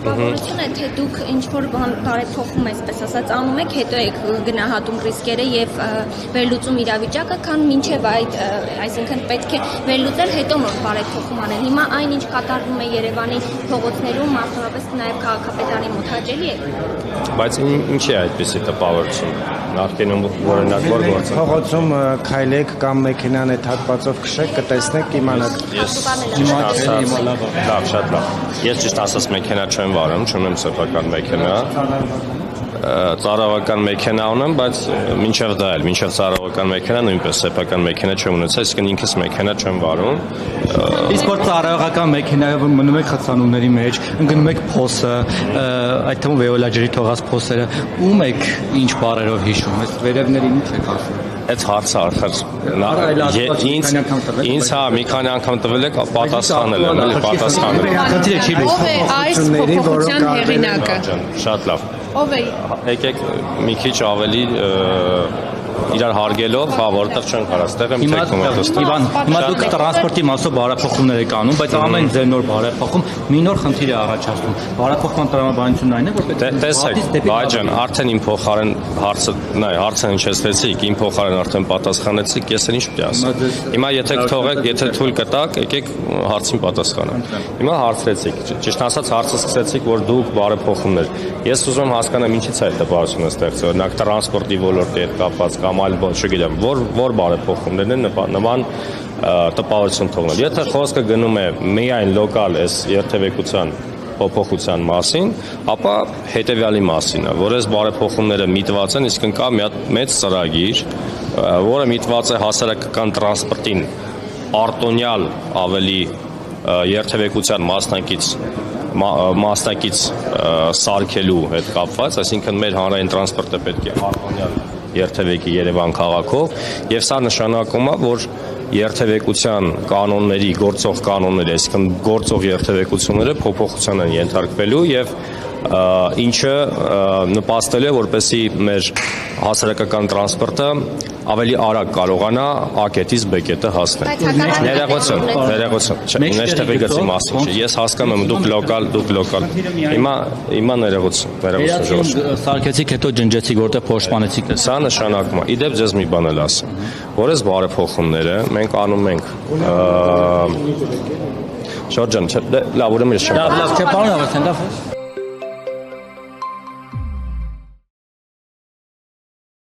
տպավորություն է, թե դուք ինչ-որ բան բարեփոխում եք, ասած անում եք, հետո եք գնահատում ռիսկերը եւ վերլուծում իրավիճակը, քան մինչեւ այդ, այսինքն պետք է վերլուծել, հետո նոր բարեփոխում անել։ Հիմա այն, ինչ կատարվում է Երևանի փողոցներում, մասնավորապես նաեւ քաղաքապետարանի մոտ հաճելի է։ Բայց ինչի է այդպիսի տպավորություն։ Նախկինում օրինակ որ գործը փողոցում քայլեք կամ մեքենան այդ հատվածով քշեք, կտեսնեք, կիմանաք։ Լավ, շատ լավ։ Ես ճիշտ ասած մեքենա չեմ վարում, չունեմ սեփական մեքենա։ Ծառայական մեքենա ունեմ, բայց մինչև դա էլ, մինչև ծառայական մեքենա նույնպես սեփական մեքենա չեմ ունեցել, այսինքն ինքս մեքենա չեմ վարում։ Իսկ որ ծառայական մեքենայով մնում եք խցանումների մեջ, ընկնում եք փոսը, այդ թվում վեոլաջերի թողած փոսերը, ում եք ինչ բառերով հիշում, այս վերևներին ինչ եք ասում։ Այդ հարցը արդեն ինձ մի քանի անգամ տվել եք պատասխանել եմ, էլի պատասխանել։ Խնդիրը չի լուծվում։ Ով է այս փոփոխության հեղինակը։ Շատ լավ։ Ով է։ Եկեք մի քիչ ավելի իրար հարգելով, հա, որտեղ չեն կարա, ստեղ եմ թեքում հետո։ Իվան, հիմա դուք տրանսպորտի մասով բարեփոխումներ եք անում, բայց ամեն ձեր նոր բարեփոխում մի նոր խնդիր է առաջացնում։ Բարեփոխման տրամաբանությունն այն է, որ պետք է տեսեք, բայջան, արդեն իմ փոխարեն հարցը հնչեցրեցիք, իմ փոխարեն արդեն պատասխանեցիք, ես էլ ինչ պետք է ասեմ։ Հիմա եթե թողեք, եթե թույլ կտաք, եկեք հարցին պատասխանենք։ Հիմա հարցրեցիք, ճիշտ ասած հարցը սկսեցիք, որ դուք բարեփոխումներ։ Ես ուզում եմ հասկանամ ինչից է այդ տպավորությունը ստեղծվել, օրինակ տրանսպորտի ոլորտի հետ կապված կամ այլ բան, չգիտեմ, որ բարեփոխումներն են նման տպավորություն թողնել։ Եթե խոսքը գնում է միայն լոկալ այս երթևեկության փոփոխության մասին, ապա հետևյալի մասին է, որ այս բարեփոխումները միտված են, իսկ կա մի հատ մեծ ծրագիր, որը միտված է հասարակական տրանսպորտին արտոնյալ ավելի երթևեկության մասնակից սարքելու հետ կապված, այսինքն մեր հանրային տրանսպորտը պետք է արտոնյալ երթևեկի Երևան քաղաքով, եւ սա նշանակում է, որ երթևեկության կանոնների, գործող կանոնների, այսինքն գործող երթևեկությունները փոփոխության են ենթարկվելու եւ ինչը նպաստել է, որպեսզի մեր հասարակական տրանսպորտը ավելի արագ կարողանա A կետից B կետը հասնել։ Ներողություն, ներշտեղի գծի մասին չէ։ Ես հասկանում եմ դուք լոկալ։ Հիմա ներողություն։ Սարքեցիք, հետո ջնջեցիք, որտեղ փոշմանեցիք։ Սա նշանակում է։ Իդեպ ձեզ մի բան էլ ասեմ, որ այս բարեփոխումները մենք անում ենք Շորջան, լավ, ուրեմն ես չեմ։ Լավ, չէ, պարոն Ավետիսյան, լավ։